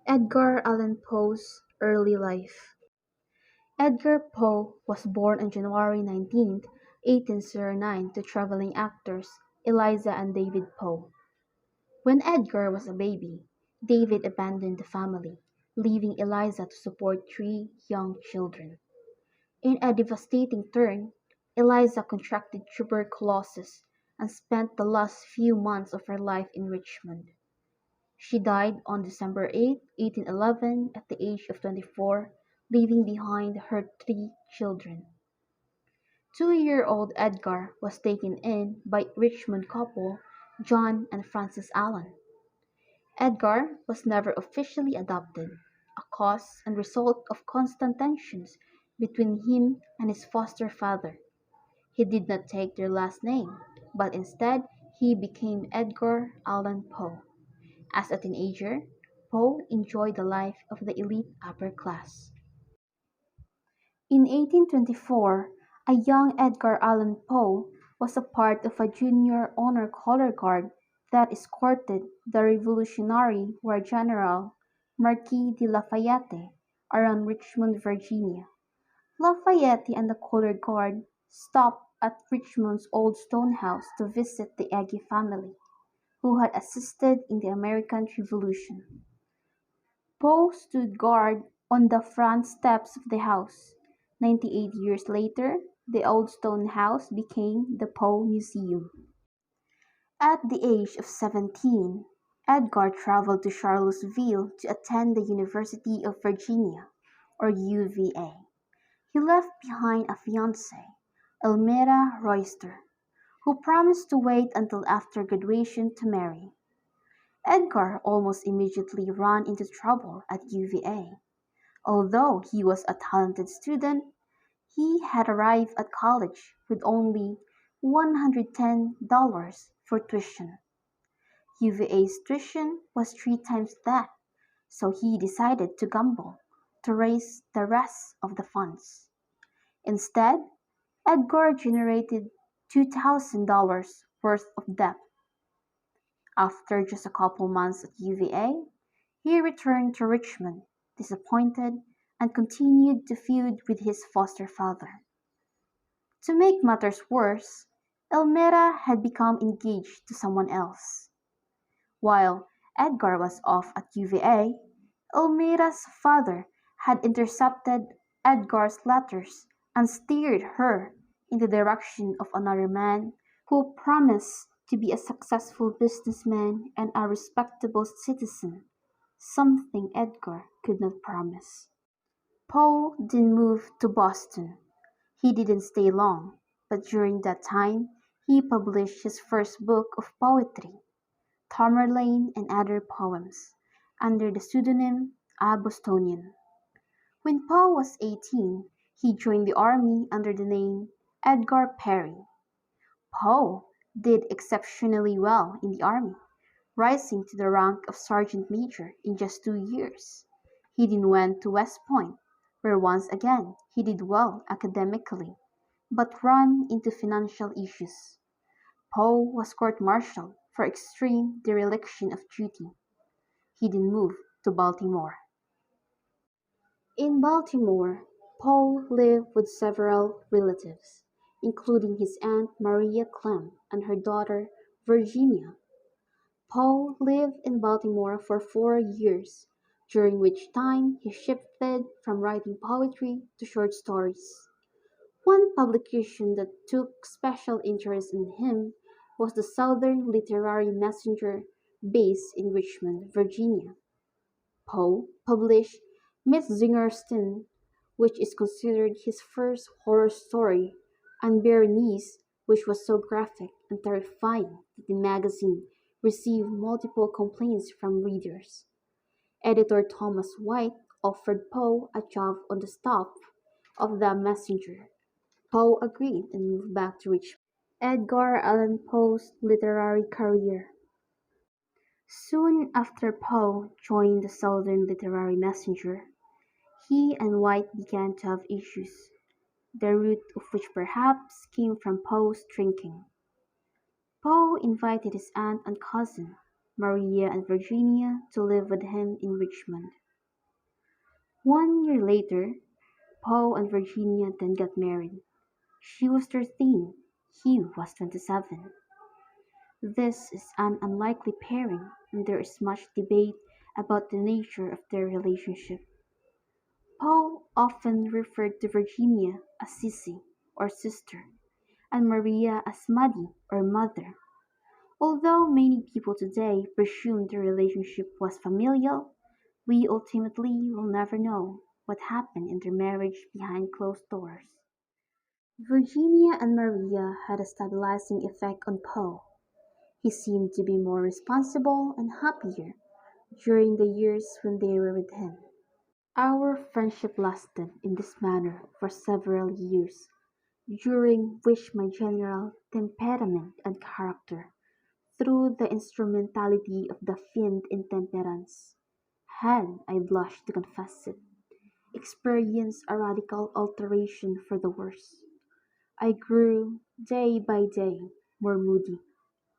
Edgar Allan Poe's early life. Edgar Poe was born on January 19, 1809 to traveling actors Eliza and David Poe. When Edgar was a baby, David abandoned the family, leaving Eliza to support three young children. In a devastating turn, Eliza contracted tuberculosis and spent the last few months of her life in Richmond. She died on December 8, 1811, at the age of 24, leaving behind her three children. 2-year-old Edgar was taken in by Richmond couple John and Frances Allan. Edgar was never officially adopted, a cause and result of constant tensions between him and his foster father. He did not take their last name, but instead he became Edgar Allan Poe. As a teenager, Poe enjoyed the life of the elite upper class. In 1824, a young Edgar Allan Poe was a part of a junior honor color guard that escorted the Revolutionary War General Marquis de Lafayette around Richmond, Virginia. Lafayette and the color guard stopped at Richmond's old stone house to visit the Aggie family, who had assisted in the American Revolution. Poe stood guard on the front steps of the house. 98 years later, the old stone house became the Poe Museum. At the age of 17, Edgar traveled to Charlottesville to attend the University of Virginia, or UVA. He left behind a fiancée, Elmira Royster, who promised to wait until after graduation to marry. Edgar almost immediately ran into trouble at UVA. Although he was a talented student, he had arrived at college with only $110 for tuition. UVA's tuition was 3 times that, so he decided to gamble to raise the rest of the funds. Instead, Edgar generated $2,000 worth of debt. After just a couple months at UVA, he returned to Richmond, disappointed, and continued to feud with his foster father. To make matters worse, Elmira had become engaged to someone else. While Edgar was off at UVA, Elmira's father had intercepted Edgar's letters and steered her in the direction of another man who promised to be a successful businessman and a respectable citizen, something Edgar could not promise. Poe then moved to Boston. He didn't stay long, but during that time he published his first book of poetry, Tamerlane and Other Poems, under the pseudonym A Bostonian. When Poe was 18, he joined the army under the name Edgar Perry. Poe did exceptionally well in the army, rising to the rank of sergeant major in just 2 years. He then went to West Point, where once again he did well academically, but ran into financial issues. Poe was court-martialed for extreme dereliction of duty. He then moved to Baltimore. In Baltimore, Poe lived with several relatives, including his aunt Maria Clem and her daughter Virginia. Poe lived in Baltimore for 4 years, during which time he shifted from writing poetry to short stories. One publication that took special interest in him was the Southern Literary Messenger, based in Richmond, Virginia. Poe published Midsummer's which is considered his first horror story, and Berenice, which was so graphic and terrifying that the magazine received multiple complaints from readers. Editor Thomas White offered Poe a job on the staff of the Messenger. Poe agreed and moved back to Richmond. Edgar Allan Poe's literary career. Soon after Poe joined the Southern Literary Messenger, he and White began to have issues, the root of which perhaps came from Poe's drinking. Poe invited his aunt and cousin, Maria and Virginia to live with him in Richmond. 1 year later, Poe and Virginia then got married. She was 13, he was 27. This is an unlikely pairing, and there is much debate about the nature of their relationship. Poe often referred to Virginia as Sissy or sister, and Maria as Maddie or mother. Although many people today presume the relationship was familial, we ultimately will never know what happened in their marriage behind closed doors. Virginia and Maria had a stabilizing effect on Poe. He seemed to be more responsible and happier during the years when they were with him. Our friendship lasted in this manner for several years, during which my general temperament and character, through the instrumentality of the fiend intemperance, had, I blush to confess it, experienced a radical alteration for the worse. I grew, day by day, more moody,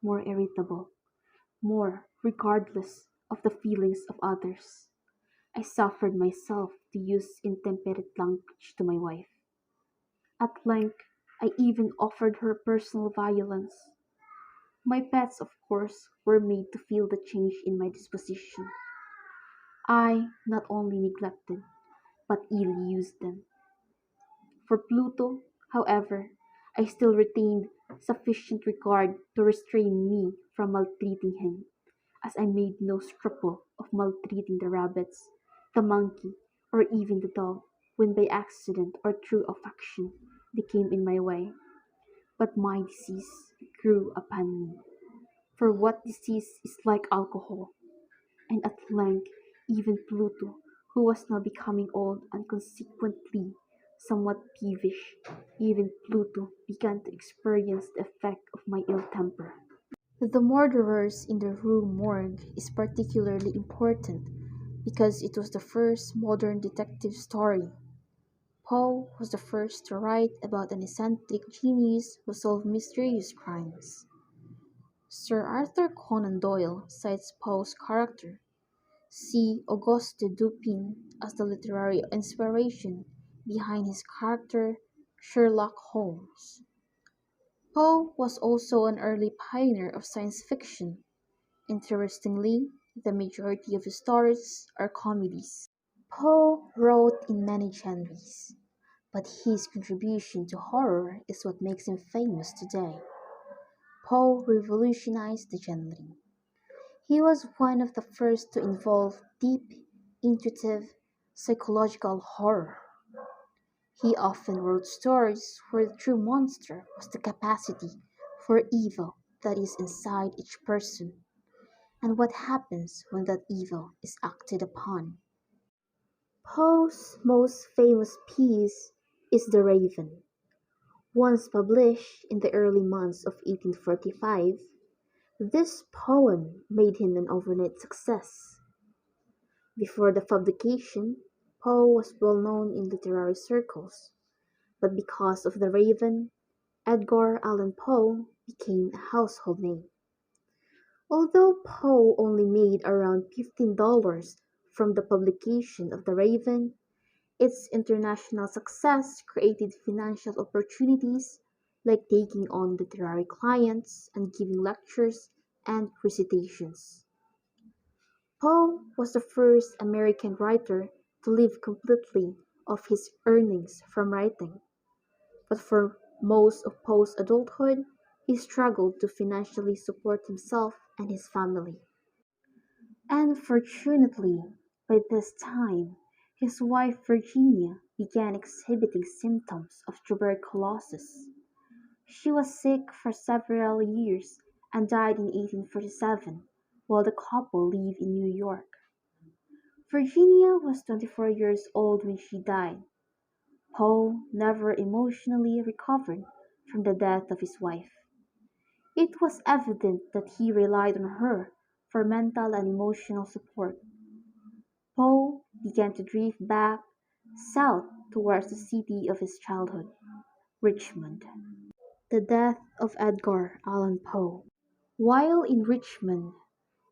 more irritable, more regardless of the feelings of others. I suffered myself to use intemperate language to my wife. At length I even offered her personal violence. My pets, of course, were made to feel the change in my disposition. I not only neglected, but ill used them. For Pluto, however, I still retained sufficient regard to restrain me from maltreating him, as I made no scruple of maltreating the rabbits, the monkey, or even the dog, when by accident or through affection they came in my way. But my disease grew upon me. For what disease is like alcohol? And at length even Pluto, who was now becoming old and consequently somewhat peevish, even Pluto began to experience the effect of my ill temper. The Murderers in the Rue Morgue is particularly important because it was the first modern detective story. Poe was the first to write about an eccentric genius who solved mysterious crimes. Sir Arthur Conan Doyle cites Poe's character, see Auguste Dupin, as the literary inspiration behind his character Sherlock Holmes. Poe was also an early pioneer of science fiction. Interestingly, the majority of his stories are comedies. Poe wrote in many genres, but his contribution to horror is what makes him famous today. Poe revolutionized the genre. He was one of the first to involve deep, intuitive, psychological horror. He often wrote stories where the true monster was the capacity for evil that is inside each person, and what happens when that evil is acted upon. Poe's most famous piece is "The Raven". Once published in the early months of 1845, this poem made him an overnight success. Before the publication, Poe was well known in literary circles, but because of "The Raven", Edgar Allan Poe became a household name. Although Poe only made around $15 from the publication of "The Raven", its international success created financial opportunities like taking on literary clients and giving lectures and recitations. Poe was the first American writer to live completely off his earnings from writing, but for most of Poe's adulthood he struggled to financially support himself and his family. Unfortunately, by this time his wife Virginia began exhibiting symptoms of tuberculosis. She was sick for several years and died in 1847 while the couple lived in New York. Virginia was 24 years old when she died. Poe never emotionally recovered from the death of his wife. It was evident that he relied on her for mental and emotional support. Poe began to drift back south towards the city of his childhood, Richmond. The death of Edgar Allan Poe. While in Richmond,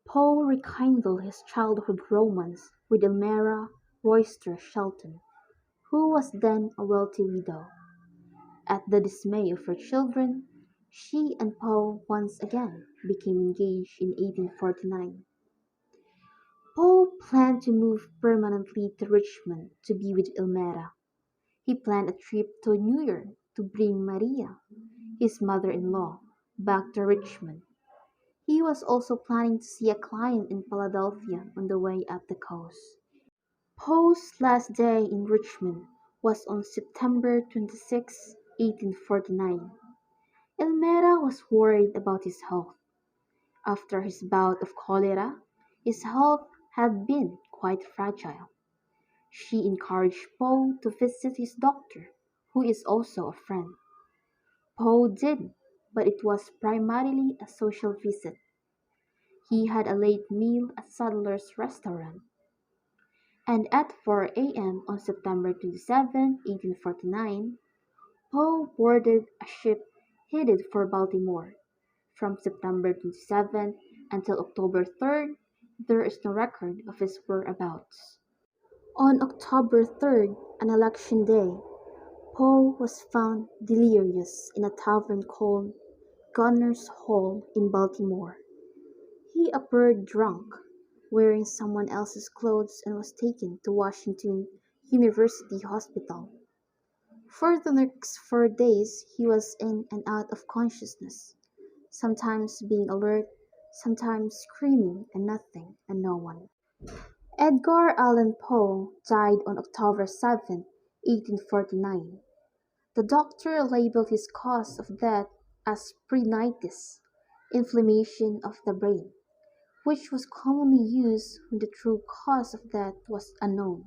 Poe rekindled his childhood romance with Elmira Royster Shelton, who was then a wealthy widow. At the dismay of her children, she and Poe once again became engaged in 1849. Poe planned to move permanently to Richmond to be with Elmira. He planned a trip to New York to bring Maria, his mother-in-law, back to Richmond. He was also planning to see a client in Philadelphia on the way up the coast. Poe's last day in Richmond was on September 26, 1849. Elmira was worried about his health. After his bout of cholera, his health had been quite fragile. She encouraged Poe to visit his doctor, who is also a friend. Poe did, but it was primarily a social visit. He had a late meal at Sadler's Restaurant, and at 4 a.m. on September 27, 1849, Poe boarded a ship headed for Baltimore. From September 27 until October 3, there is no record of his whereabouts. On October 3, an election day, Poe was found delirious in a tavern called Gunner's Hall in Baltimore. He appeared drunk, wearing someone else's clothes, and was taken to Washington University Hospital. For the next 4 days he was in and out of consciousness, sometimes being alert, sometimes screaming and nothing and no one. Edgar Allan Poe died on October 7, 1849. The doctor labeled his cause of death as "preinitis", inflammation of the brain, which was commonly used when the true cause of death was unknown.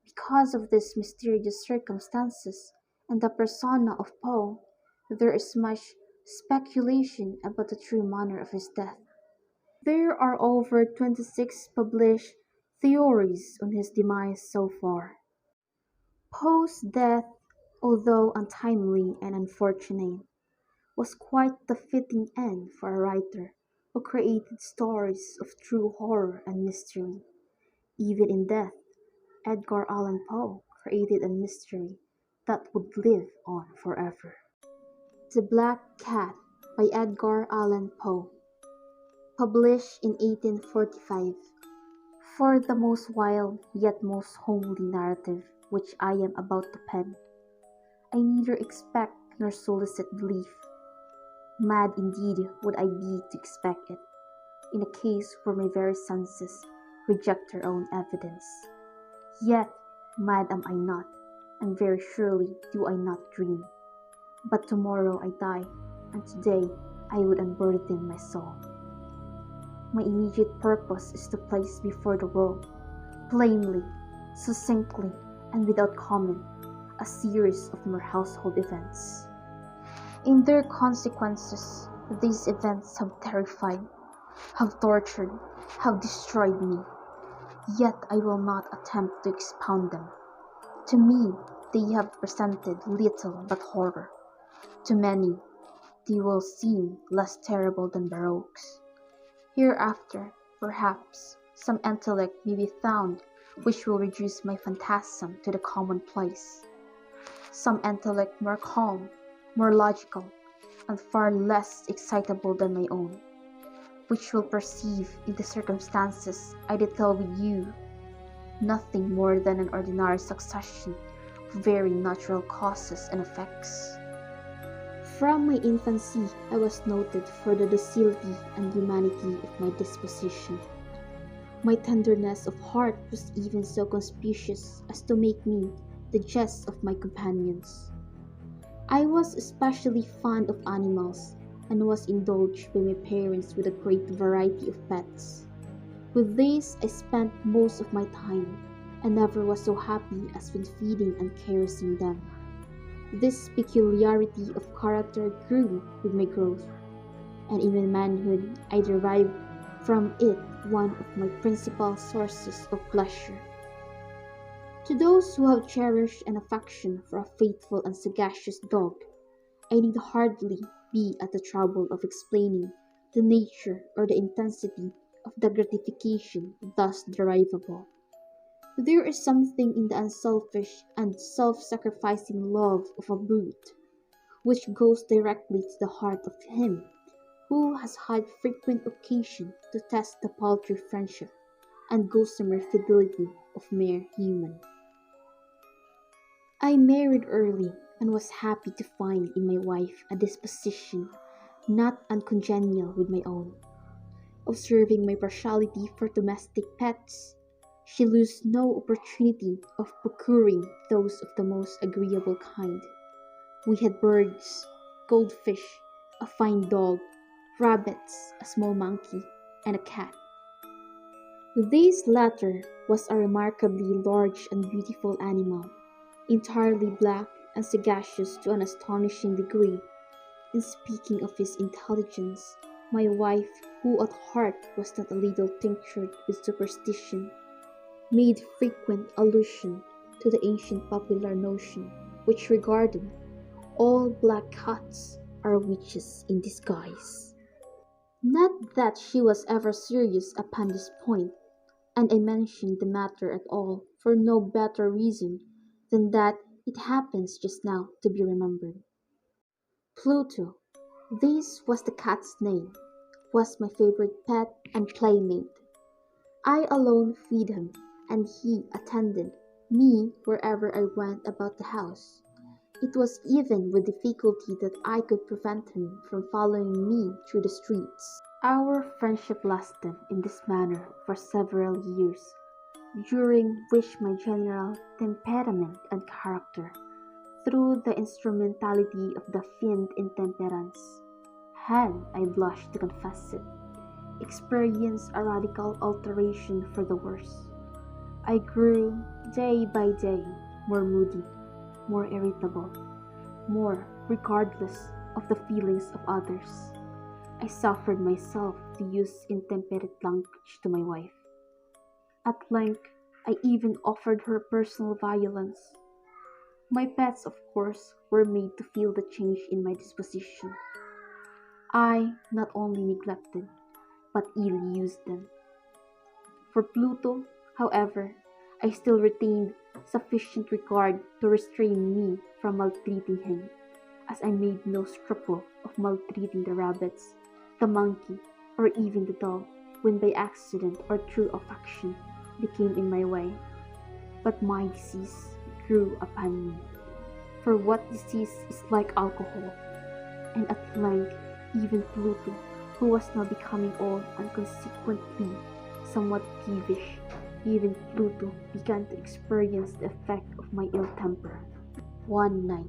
Because of these mysterious circumstances and the persona of Poe, there is much speculation about the true manner of his death. There are over 26 published theories on his demise so far. Poe's death, although untimely and unfortunate, was quite the fitting end for a writer who created stories of true horror and mystery. Even in death, Edgar Allan Poe created a mystery that would live on forever. The Black Cat by Edgar Allan Poe, published in 1845. For the most wild yet most homely narrative which I am about to pen, I neither expect nor solicit belief. Mad indeed would I be to expect it, in a case where my very senses reject their own evidence. Yet mad am I not, and very surely do I not dream. But tomorrow I die, and today I would unburden my soul. My immediate purpose is to place before the world, plainly, succinctly, and without comment, a series of mere household events. In their consequences, these events have terrified, have tortured, have destroyed me. Yet I will not attempt to expound them. To me, they have presented little but horror. To many, they will seem less terrible than baroques. Hereafter, perhaps, some intellect may be found which will reduce my phantasm to the commonplace. Some intellect more calm, more logical, and far less excitable than my own, which will perceive in the circumstances I detail with you nothing more than an ordinary succession of very natural causes and effects. From my infancy I was noted for the docility and humanity of my disposition. My tenderness of heart was even so conspicuous as to make me the jest of my companions. I was especially fond of animals, and was indulged by my parents with a great variety of pets. With these I spent most of my time, and never was so happy as when feeding and caressing them. This peculiarity of character grew with my growth, and in my manhood I derived from it one of my principal sources of pleasure. To those who have cherished an affection for a faithful and sagacious dog, I need hardly be at the trouble of explaining the nature or the intensity of the gratification thus derivable. There is something in the unselfish and self-sacrificing love of a brute which goes directly to the heart of him who has had frequent occasion to test the paltry friendship and gossamer fidelity of mere human. I married early and was happy to find in my wife a disposition not uncongenial with my own. Observing my partiality for domestic pets, she lost no opportunity of procuring those of the most agreeable kind. We had birds, goldfish, a fine dog, rabbits, a small monkey, and a cat. This latter was a remarkably large and beautiful animal, entirely black and sagacious to an astonishing degree. In speaking of his intelligence, my wife, who at heart was not a little tinctured with superstition, made frequent allusion to the ancient popular notion which regarded all black cats are witches in disguise. Not that she was ever serious upon this point, and I mention the matter at all for no better reason than that it happens just now to be remembered. Pluto, this was the cat's name, was my favorite pet and playmate. I alone feed him, and he attended me wherever I went about the house. It was even with difficulty that I could prevent him from following me through the streets. Our friendship lasted in this manner for several years, during which my general temperament and character, through the instrumentality of the fiend intemperance, had, I blush to confess it, experienced a radical alteration for the worse. I grew, day by day, more moody, more irritable, more regardless of the feelings of others. I suffered myself to use intemperate language to my wife. At length, I even offered her personal violence. My pets, of course, were made to feel the change in my disposition. I not only neglected, but ill used them. For Pluto, however, I still retained sufficient regard to restrain me from maltreating him, as I made no scruple of maltreating the rabbits, the monkey, or even the dog, when by accident or through affection they came in my way. But my disease grew upon me. For what disease is like alcohol? And at length, even Pluto, who was now becoming old and consequently somewhat peevish, even Pluto began to experience the effect of my ill temper. One night,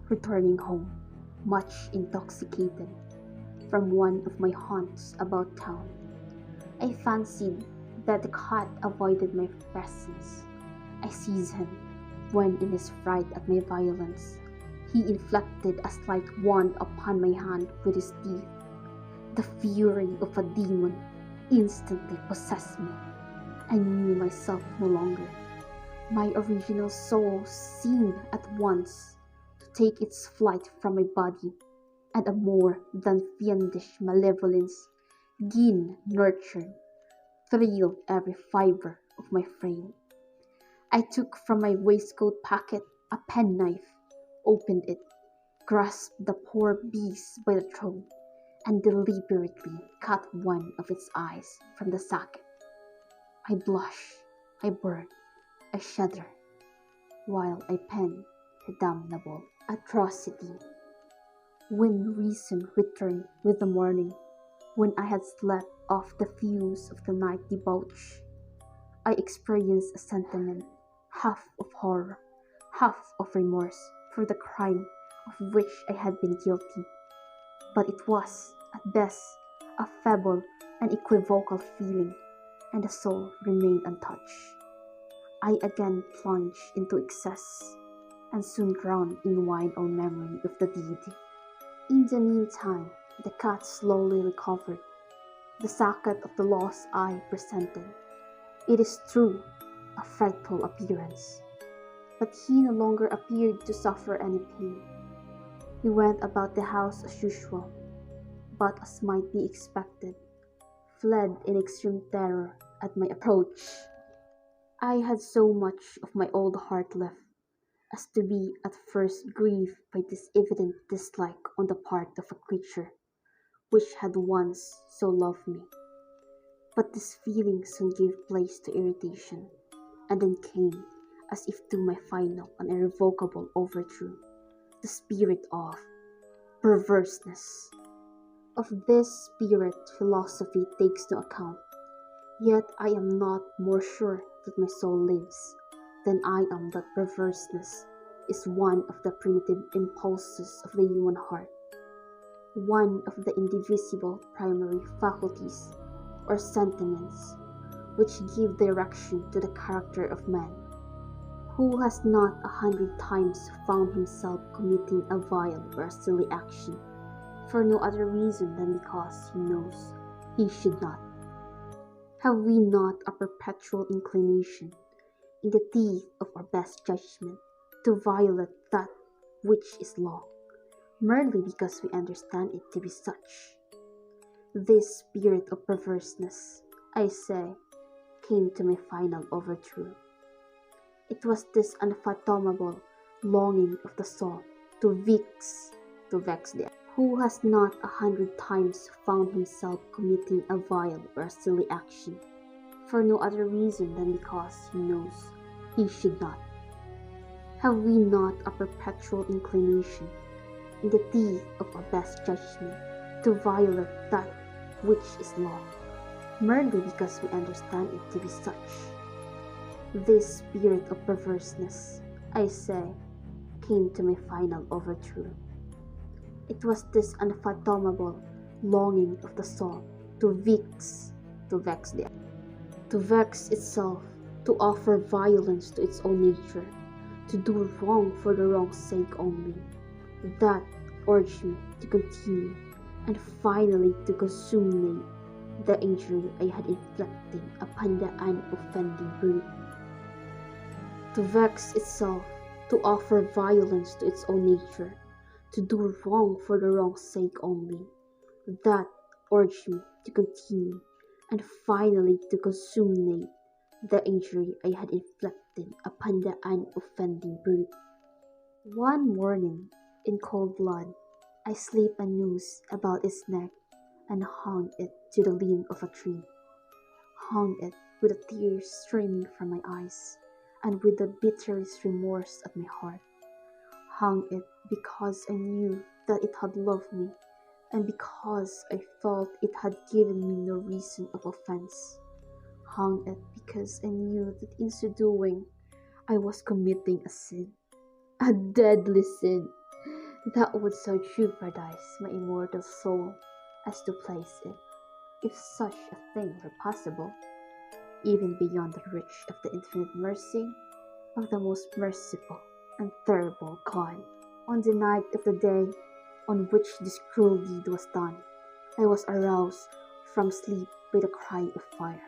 returning home, much intoxicated, from one of my haunts about town, I fancied that the cat avoided my presence. I seized him, when in his fright at my violence, he inflicted a slight wound upon my hand with his teeth. The fury of a demon instantly possessed me. I knew myself no longer. My original soul seemed at once to take its flight from my body, and a more than fiendish malevolence, keen nurtured, thrilled every fibre of my frame. I took from my waistcoat pocket a penknife, opened it, grasped the poor beast by the throat, and deliberately cut one of its eyes from the socket. I blush, I burn, I shudder, while I pen the damnable atrocity. When reason returned with the morning, when I had slept off the fumes of the night debauch, I experienced a sentiment half of horror, half of remorse for the crime of which I had been guilty. But it was, at best, a feeble and equivocal feeling, and the soul remained untouched. I again plunged into excess, and soon drowned in wine all memory of the deed. In the meantime, the cat slowly recovered. The socket of the lost eye presented, it is true, a frightful appearance, but he no longer appeared to suffer any pain. He went about the house as usual, but as might be expected, fled in extreme terror at my approach. I had so much of my old heart left as to be at first grieved by this evident dislike on the part of a creature which had once so loved me. But this feeling soon gave place to irritation, and then came, as if to my final and irrevocable overthrow, the spirit of perverseness. Of this spirit philosophy takes no account, yet I am not more sure that my soul lives than I am that perverseness is one of the primitive impulses of the human heart, one of the indivisible primary faculties or sentiments which give direction to the character of man. Who has not 100 times found himself committing a vile or a silly action for no other reason than because he knows he should not? Have we not a perpetual inclination, in the teeth of our best judgment, to violate that which is law, merely because we understand it to be such? This spirit of perverseness, I say, came to my final overthrow. It was this unfathomable longing of the soul to vex the other. Who has not 100 times found himself committing a vile or a silly action for no other reason than because he knows he should not? Have we not a perpetual inclination, in the teeth of our best judgment, to violate that which is law, merely because we understand it to be such? This spirit of perverseness, I say, came to my final overthrow. It was this unfathomable longing of the soul to vex itself, to offer violence to its own nature, to do wrong for the wrong's sake only, that urged me to continue and finally to consummate the injury I had inflicted upon the unoffending brute. To vex itself, to offer violence to its own nature, to do wrong for the wrong's sake only, that urged me to continue and finally to consummate the injury I had inflicted upon the unoffending brute. One morning, in cold blood, I slipped a noose about its neck and hung it to the limb of a tree, hung it with the tears streaming from my eyes and with the bitterest remorse at my heart, hung it because I knew that it had loved me and because I felt it had given me no reason of offense, hung it because I knew that in so doing I was committing a sin, a deadly sin, that would so jeopardize my immortal soul as to place it, if such a thing were possible, even beyond the reach of the infinite mercy of the most merciful and terrible God. On the night of the day on which this cruel deed was done, I was aroused from sleep by the cry of fire.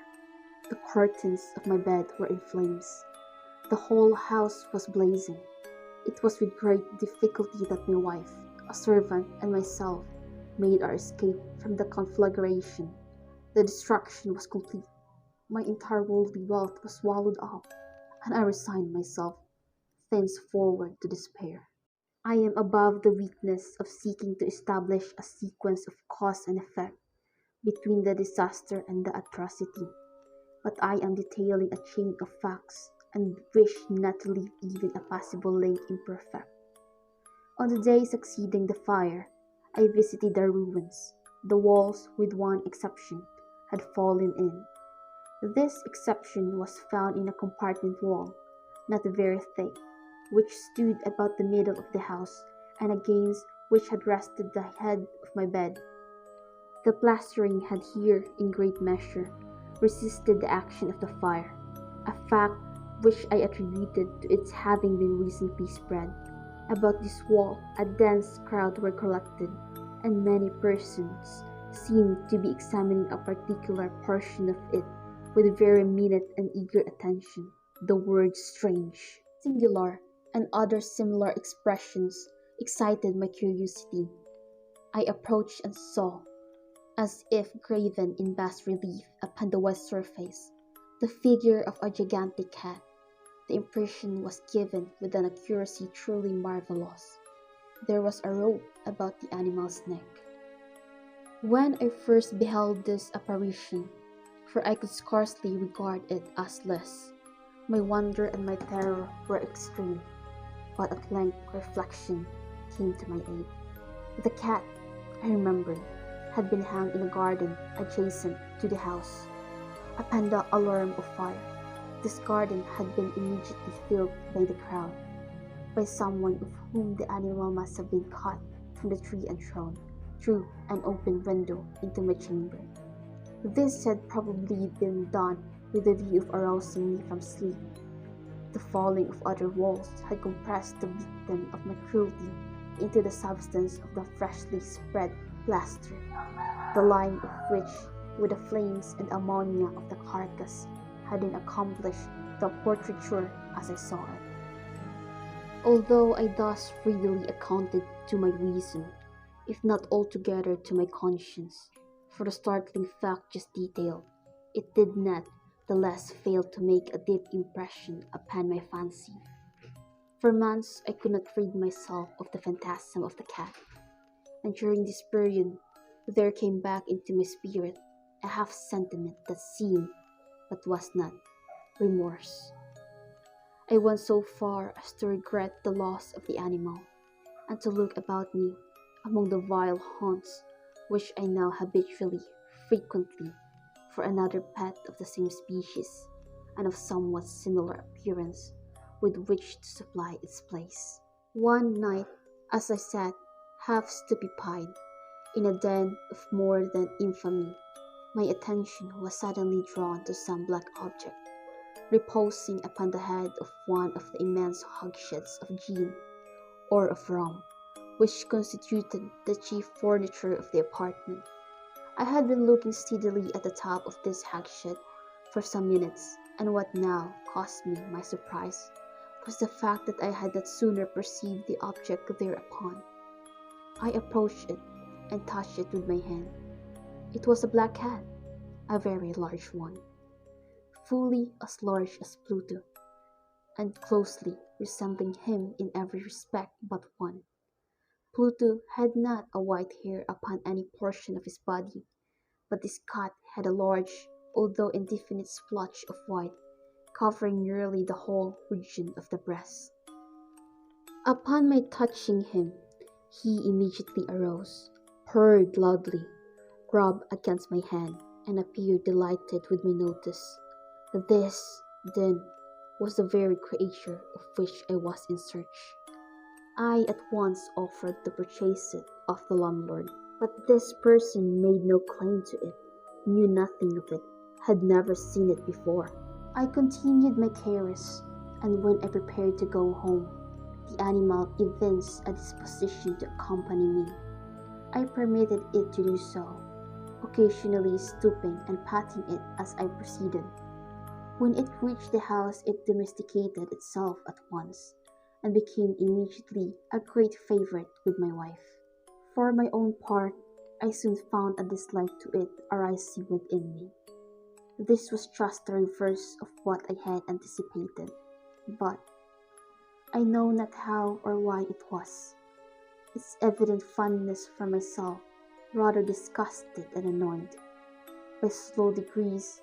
The curtains of my bed were in flames. The whole house was blazing. It was with great difficulty that my wife, a servant, and myself made our escape from the conflagration. The destruction was complete. My entire worldly wealth was swallowed up, and I resigned myself thenceforward to despair. I am above the weakness of seeking to establish a sequence of cause and effect between the disaster and the atrocity, but I am detailing a chain of facts and wish not to leave even a possible link imperfect. On the day succeeding the fire, I visited the ruins. The walls, with one exception, had fallen in. This exception was found in a compartment wall, not very thick, which stood about the middle of the house, and against which had rested the head of my bed. The plastering had here, in great measure, resisted the action of the fire, a fact which I attributed to its having been recently spread. About this wall a dense crowd were collected, and many persons seemed to be examining a particular portion of it with very minute and eager attention. The word strange, singular, and other similar expressions excited my curiosity. I approached and saw, as if graven in bas relief upon the white surface, the figure of a gigantic cat. The impression was given with an accuracy truly marvelous. There was a rope about the animal's neck. When I first beheld this apparition, for I could scarcely regard it as less, my wonder and my terror were extreme, but at length reflection came to my aid. The cat, I remembered, had been hung in a garden adjacent to the house. Upon the alarm of fire, this garden had been immediately filled by the crowd, by someone of whom the animal must have been caught from the tree and thrown through an open window into my chamber. This had probably been done with the view of arousing me from sleep. The falling of other walls had compressed the victim of my cruelty into the substance of the freshly spread plaster, the line of which, with the flames and ammonia of the carcass, hadn't accomplished the portraiture as I saw it. Although I thus readily accounted to my reason, if not altogether to my conscience, for the startling fact just detailed, it did not the less fail to make a deep impression upon my fancy. For months I could not rid myself of the phantasm of the cat, and during this period there came back into my spirit a half sentiment that seemed, but was not, remorse. I went so far as to regret the loss of the animal, and to look about me among the vile haunts which I now habitually, frequently, for another pet of the same species, and of somewhat similar appearance, with which to supply its place. One night, as I sat, half stupefied, in a den of more than infamy, my attention was suddenly drawn to some black object, reposing upon the head of one of the immense hogsheads of gin, or of rum, which constituted the chief furniture of the apartment. I had been looking steadily at the top of this hogshead for some minutes, and what now caused me my surprise was the fact that I had not sooner perceived the object thereupon. I approached it and touched it with my hand. It was a black cat, a very large one, fully as large as Pluto, and closely resembling him in every respect but one. Pluto had not a white hair upon any portion of his body, but this cat had a large, although indefinite splotch of white, covering nearly the whole region of the breast. Upon my touching him, he immediately arose, purred loudly, rubbed against my hand, and appeared delighted with my notice. This, then, was the very creature of which I was in search. I at once offered to purchase it of the landlord, but this person made no claim to it, knew nothing of it, had never seen it before. I continued my cares, and when I prepared to go home, the animal evinced a disposition to accompany me. I permitted it to do so, occasionally stooping and patting it as I proceeded. When it reached the house, it domesticated itself at once, and became immediately a great favorite with my wife. For my own part, I soon found a dislike to it arising within me. This was just the reverse of what I had anticipated, but I know not how or why it was. Its evident fondness for myself rather disgusted and annoyed. By slow degrees,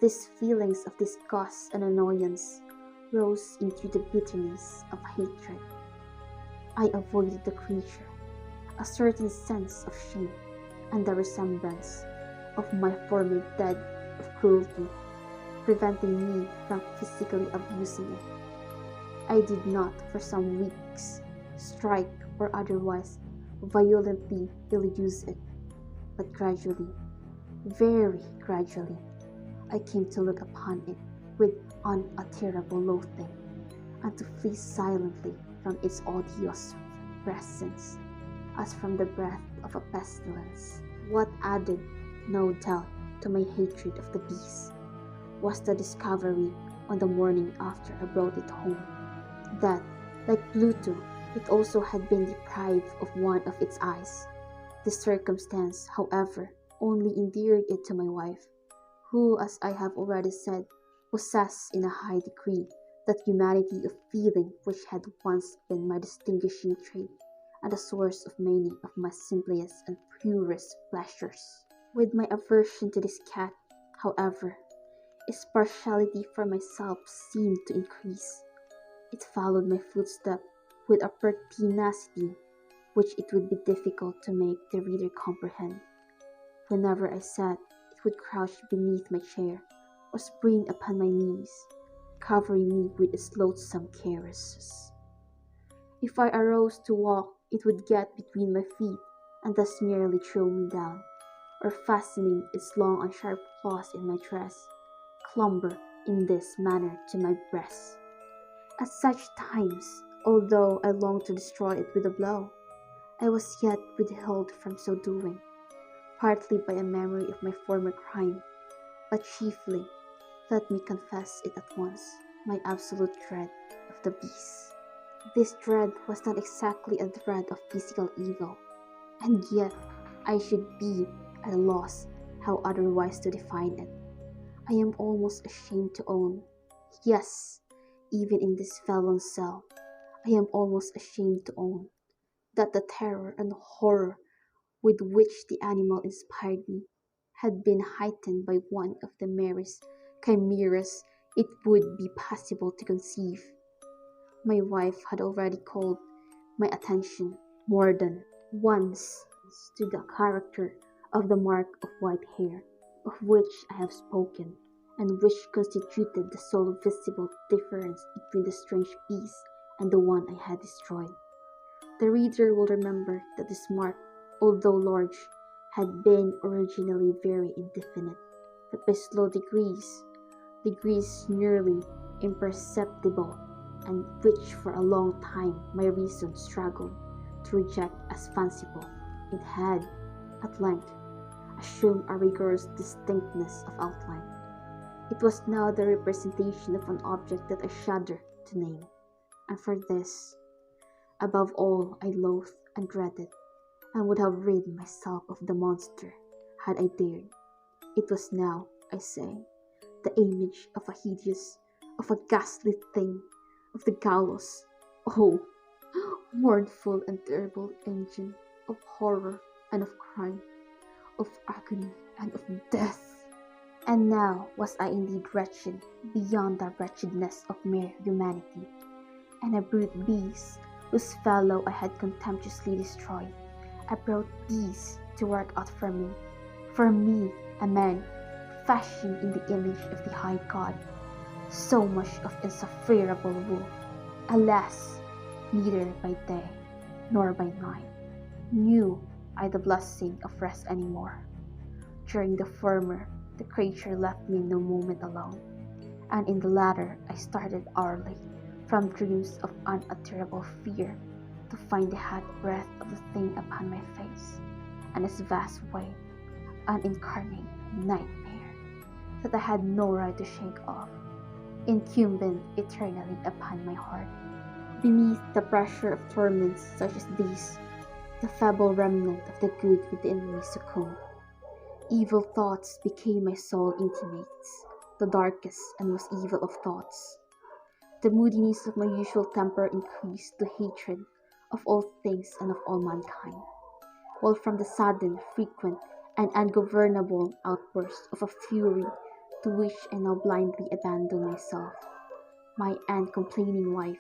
these feelings of disgust and annoyance rose into the bitterness of hatred. I avoided the creature, a certain sense of shame, and the resemblance of my former deed of cruelty, preventing me from physically abusing it. I did not, for some weeks, strike or otherwise violently ill-use it, but gradually, very gradually, I came to look upon it with unutterable loathing, and to flee silently from its odious presence, as from the breath of a pestilence. What added, no doubt, to my hatred of the beast was the discovery, on the morning after I brought it home, that, like Pluto, it also had been deprived of one of its eyes. This circumstance, however, only endeared it to my wife, who, as I have already said, possessed in a high degree that humanity of feeling which had once been my distinguishing trait and the source of many of my simplest and purest pleasures. With my aversion to this cat, however, its partiality for myself seemed to increase. It followed my footstep with a pertinacity which it would be difficult to make the reader comprehend. Whenever I sat, it would crouch beneath my chair, or spring upon my knees, covering me with its loathsome caresses. If I arose to walk, it would get between my feet, and thus merely throw me down, or fastening its long and sharp claws in my dress, clamber in this manner to my breast. At such times, although I longed to destroy it with a blow, I was yet withheld from so doing, partly by a memory of my former crime, but chiefly, let me confess it at once, my absolute dread of the beast. This dread was not exactly a dread of physical evil, and yet I should be at a loss how otherwise to define it. I am almost ashamed to own, yes, even in this felon's cell, I am almost ashamed to own, that the terror and horror with which the animal inspired me had been heightened by one of the merest chimeras it would be possible to conceive. My wife had already called my attention more than once to the character of the mark of white hair, of which I have spoken, and which constituted the sole visible difference between the strange beast and the one I had destroyed. The reader will remember that this mark, although large, had been originally very indefinite, but by slow degrees nearly imperceptible, and which for a long time my reason struggled to reject as fanciful, it had, at length, assumed a rigorous distinctness of outline. It was now the representation of an object that I shudder to name, and for this, above all, I loathed and dreaded, and would have rid myself of the monster had I dared. It was now, I say, the image of a hideous, of a ghastly thing, of the gallows. Oh, mournful and terrible engine of horror and of crime, of agony and of death. And now was I indeed wretched beyond the wretchedness of mere humanity, and a brute beast whose fellow I had contemptuously destroyed, a brute beast to work out for me, a man, fashioned in the image of the high God, so much of insufferable woe. Alas, neither by day nor by night knew I the blessing of rest any more. During the former, the creature left me no moment alone, and in the latter I started hourly from dreams of unutterable fear to find the hot breath of the thing upon my face, and its vast weight, an incarnate nightmare that I had no right to shake off, incumbent eternally upon my heart. Beneath the pressure of torments such as these, the feeble remnant of the good within me succumbed. Evil thoughts became my sole intimates, the darkest and most evil of thoughts. The moodiness of my usual temper increased to hatred of all things and of all mankind, while from the sudden, frequent, and ungovernable outburst of a fury to which I now blindly abandoned myself, my uncomplaining wife,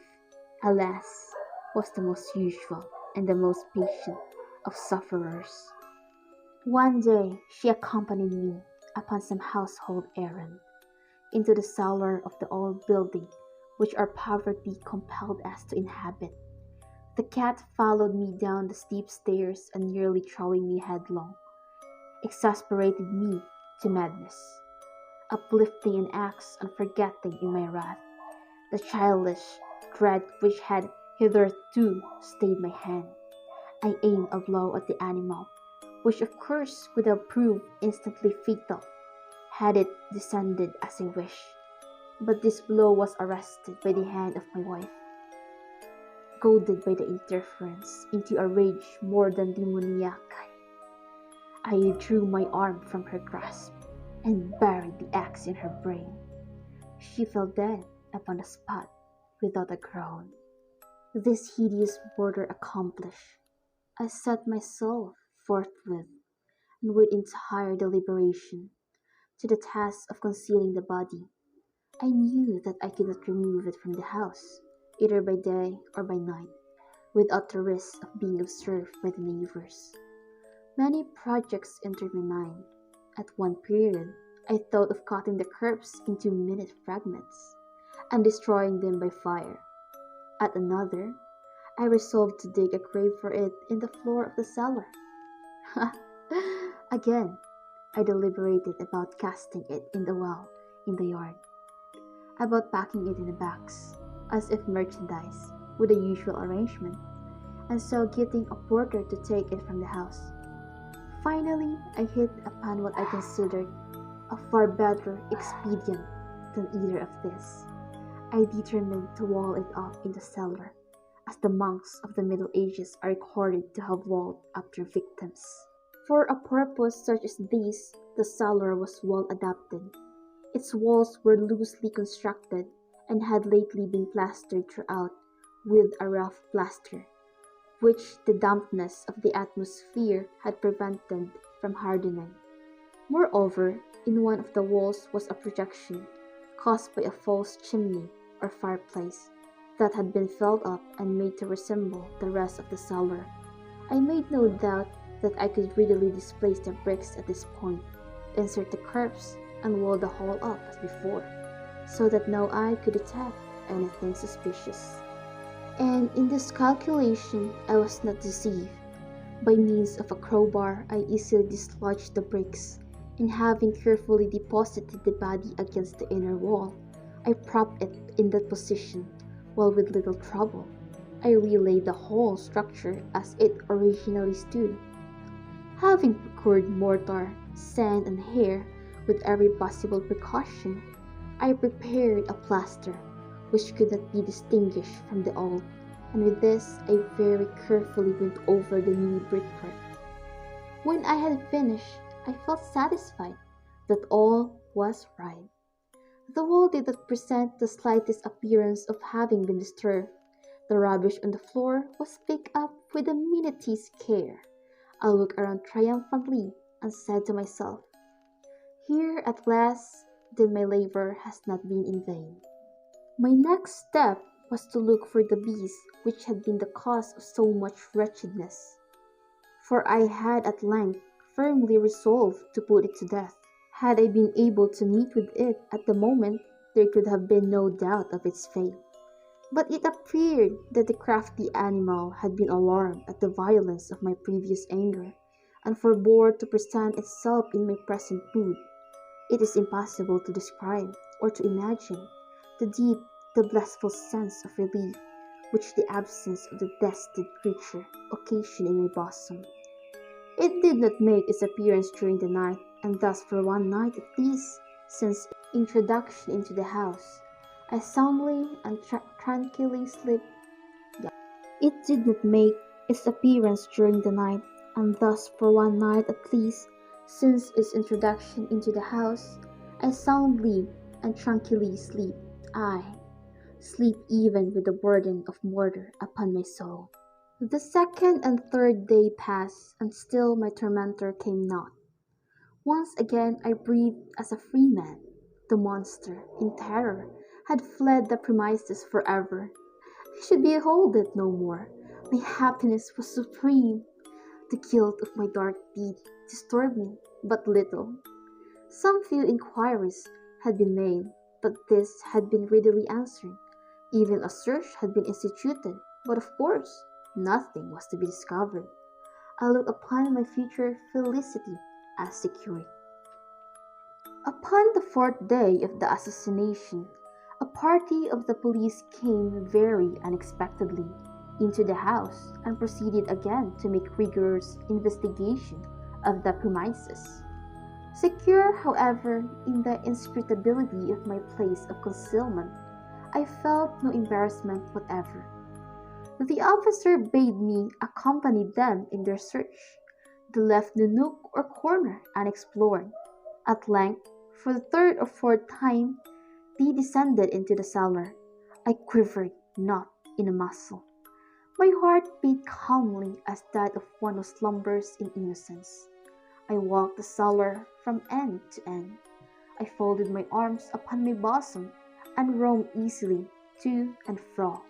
alas, was the most usual and the most patient of sufferers. One day she accompanied me upon some household errand into the cellar of the old building which our poverty compelled us to inhabit. The cat followed me down the steep stairs and nearly throwing me headlong, exasperated me to madness. Uplifting an axe and forgetting in my wrath the childish dread which had hitherto stayed my hand, I aimed a blow at the animal, which of course would have proved instantly fatal had it descended as I wished. But this blow was arrested by the hand of my wife, goaded by the interference into a rage more than demoniac. I drew my arm from her grasp and buried the axe in her brain. She fell dead upon the spot without a groan. This hideous murder accomplished, I set myself forthwith, and with entire deliberation, to the task of concealing the body. I knew that I could not remove it from the house, either by day or by night, without the risk of being observed by the neighbors. Many projects entered my mind. At one period, I thought of cutting the corpse into minute fragments and destroying them by fire. At another, I resolved to dig a grave for it in the floor of the cellar. Again, I deliberated about casting it in the well in the yard, about packing it in a box, as if merchandise, with the usual arrangement, and so getting a porter to take it from the house. Finally, I hit upon what I considered a far better expedient than either of these. I determined to wall it up in the cellar, as the monks of the Middle Ages are recorded to have walled up their victims. For a purpose such as this, the cellar was well adapted. Its walls were loosely constructed and had lately been plastered throughout with a rough plaster, which the dampness of the atmosphere had prevented from hardening. Moreover, in one of the walls was a projection, caused by a false chimney or fireplace, that had been filled up and made to resemble the rest of the cellar. I made no doubt that I could readily displace the bricks at this point, insert the corpse, and wall the whole up as before, so that no eye could detect anything suspicious. And in this calculation I was not deceived. By means of a crowbar I easily dislodged the bricks, and having carefully deposited the body against the inner wall, I propped it in that position, while with little trouble I relaid the whole structure as it originally stood. Having procured mortar, sand, and hair with every possible precaution, I prepared a plaster which could not be distinguished from the old, and with this I very carefully went over the new brickwork. When I had finished, I felt satisfied that all was right. The wall did not present the slightest appearance of having been disturbed. The rubbish on the floor was picked up with the minutest care. I looked around triumphantly and said to myself, "Here at last, then my labor has not been in vain." My next step was to look for the beast which had been the cause of so much wretchedness, for I had at length firmly resolved to put it to death. Had I been able to meet with it at the moment, there could have been no doubt of its fate. But it appeared that the crafty animal had been alarmed at the violence of my previous anger, and forbore to present itself in my present mood. It is impossible to describe, or to imagine, the deep, the blissful sense of relief which the absence of the destined creature occasioned in my bosom. It did not make its appearance during the night, and thus for one night at least, since introduction into the house, I soundly and tranquilly slept. It did not make its appearance during the night, and thus for one night at least, since its introduction into the house, I soundly and tranquilly sleep, I sleep even with the burden of murder upon my soul. The second and third day passed, and still my tormentor came not. Once again I breathed as a free man. The monster, in terror, had fled the premises forever. I should behold it no more. My happiness was supreme. The guilt of my dark deed disturbed me but little. Some few inquiries had been made, but this had been readily answered. Even a search had been instituted, but of course nothing was to be discovered. I looked upon my future felicity as secured. Upon the fourth day of the assassination, a party of the police came very unexpectedly into the house and proceeded again to make rigorous investigation of the premises. Secure, however, in the inscrutability of my place of concealment, I felt no embarrassment whatever. The officer bade me accompany them in their search. They left no nook or corner unexplored. At length, for the third or fourth time, they descended into the cellar. I quivered not in a muscle. My heart beat calmly as that of one who slumbers in innocence. I walked the cellar from end to end. I folded my arms upon my bosom and roamed easily to and fro.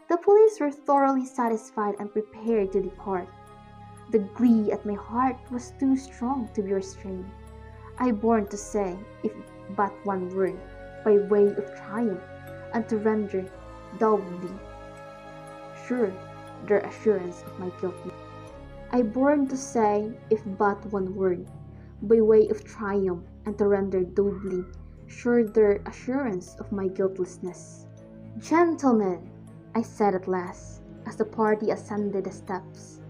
The police were thoroughly satisfied and prepared to depart. The glee at my heart was too strong to be restrained. I burned to say, if but one word, by way of triumph, and to render doubly sure their assurance of my guilt. I burned to say, if but one word, by way of triumph, and to render doubly sure their assurance of my guiltlessness. Gentlemen, I said at last, as the party ascended the steps,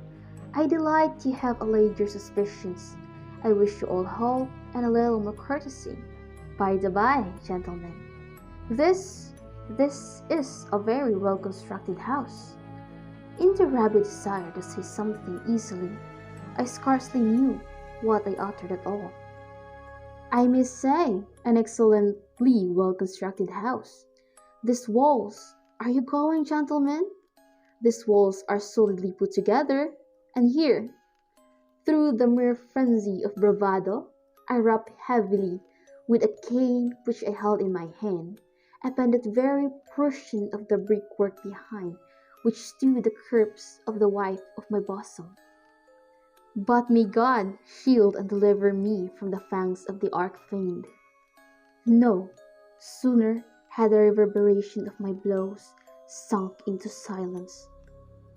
I delight you have allayed your suspicions. I wish you all hope and a little more courtesy. By the by, gentlemen, this is a very well-constructed house. In the rabid desire to say something easily, I scarcely knew what I uttered at all. I may say, an excellently well-constructed house. These walls, are you going, gentlemen? These walls are solidly put together, and here, through the mere frenzy of bravado, I rapped heavily with a cane which I held in my hand upon that very portion of the brickwork behind which stood the corpse of the wife of my bosom. But may God shield and deliver me from the fangs of the arch-fiend. No, sooner had the reverberation of my blows sunk into silence.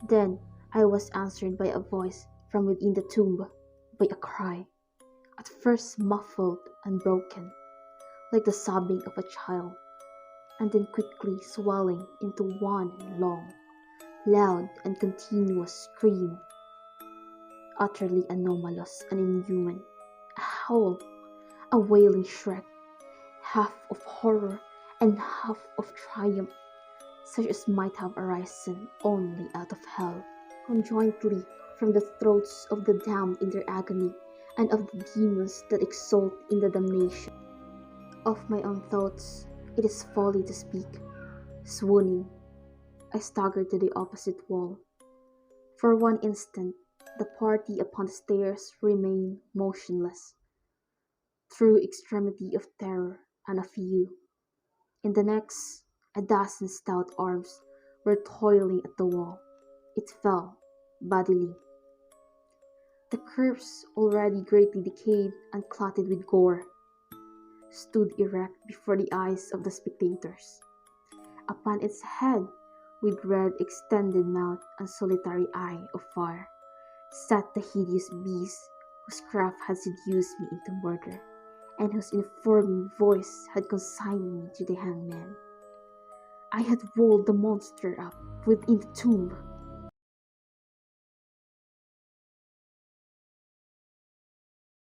Then I was answered by a voice from within the tomb, by a cry, at first muffled and broken, like the sobbing of a child, and then quickly swelling into one long, loud and continuous scream, utterly anomalous and inhuman, a howl, a wailing shriek, half of horror and half of triumph, such as might have arisen only out of hell, conjointly from the throats of the damned in their agony, and of the demons that exult in the damnation. Of my own thoughts, it is folly to speak. Swooning, I staggered to the opposite wall. For one instant, the party upon the stairs remained motionless, through extremity of terror and of few. In the next, a dozen stout arms were toiling at the wall. It fell bodily. The corpse, already greatly decayed and clotted with gore, stood erect before the eyes of the spectators. Upon its head, with red extended mouth and solitary eye of fire, sat the hideous beast whose craft had seduced me into murder, and whose informing voice had consigned me to the hangman. I had rolled the monster up within the tomb,